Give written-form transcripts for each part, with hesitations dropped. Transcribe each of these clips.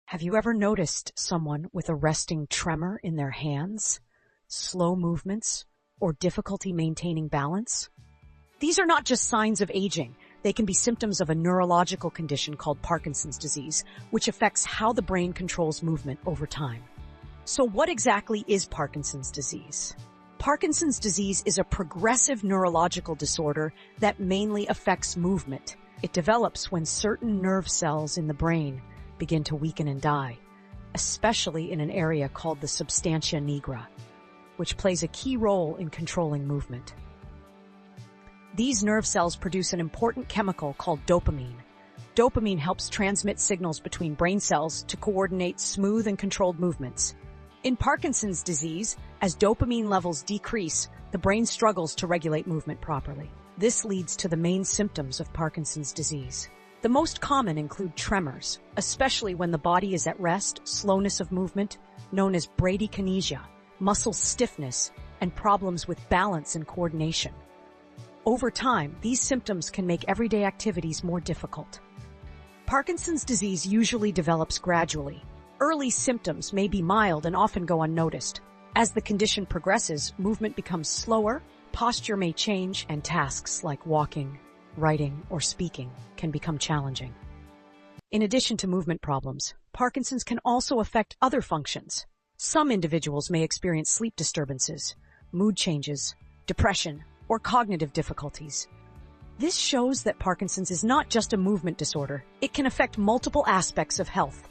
Have you ever noticed someone with a resting tremor in their hands, slow movements, or difficulty maintaining balance? These are not just signs of aging. They can be symptoms of a neurological condition called Parkinson's disease, which affects how the brain controls movement over time. So what exactly is Parkinson's disease? Parkinson's disease is a progressive neurological disorder that mainly affects movement. It develops when certain nerve cells in the brain begin to weaken and die, especially in an area called the substantia nigra, which plays a key role in controlling movement. These nerve cells produce an important chemical called dopamine. Dopamine helps transmit signals between brain cells to coordinate smooth and controlled movements. In Parkinson's disease, as dopamine levels decrease, the brain struggles to regulate movement properly. This leads to the main symptoms of Parkinson's disease. The most common include tremors, especially when the body is at rest, slowness of movement, known as bradykinesia, muscle stiffness, and problems with balance and coordination. Over time, these symptoms can make everyday activities more difficult. Parkinson's disease usually develops gradually. Early symptoms may be mild and often go unnoticed. As the condition progresses, movement becomes slower, posture may change, and tasks like walking, writing, or speaking can become challenging. In addition to movement problems, Parkinson's can also affect other functions. Some individuals may experience sleep disturbances, mood changes, depression, or cognitive difficulties. This shows that Parkinson's is not just a movement disorder. It can affect multiple aspects of health.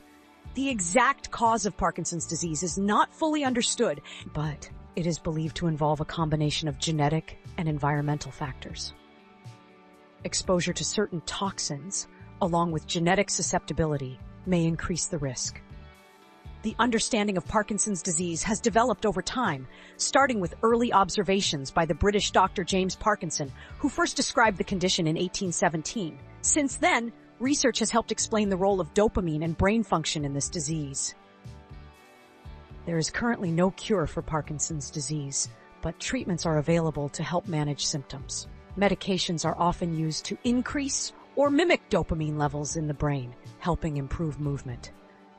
The exact cause of Parkinson's disease is not fully understood, but it is believed to involve a combination of genetic and environmental factors. Exposure to certain toxins, along with genetic susceptibility, may increase the risk. The understanding of Parkinson's disease has developed over time, starting with early observations by the British Dr. James Parkinson, who first described the condition in 1817. Since then, research has helped explain the role of dopamine and brain function in this disease. There is currently no cure for Parkinson's disease, but treatments are available to help manage symptoms. Medications are often used to increase or mimic dopamine levels in the brain, helping improve movement.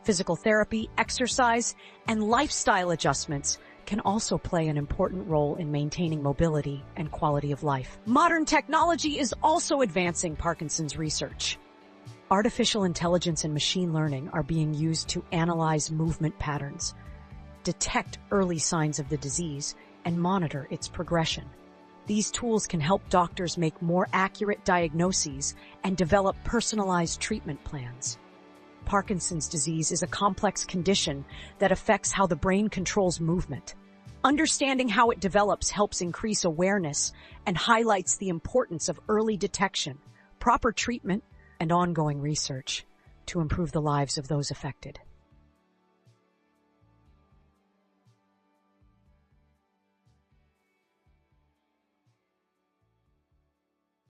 Physical therapy, exercise, and lifestyle adjustments can also play an important role in maintaining mobility and quality of life. Modern technology is also advancing Parkinson's research. Artificial intelligence and machine learning are being used to analyze movement patterns, detect early signs of the disease, and monitor its progression. These tools can help doctors make more accurate diagnoses and develop personalized treatment plans. Parkinson's disease is a complex condition that affects how the brain controls movement. Understanding how it develops helps increase awareness and highlights the importance of early detection, proper treatment, and ongoing research to improve the lives of those affected.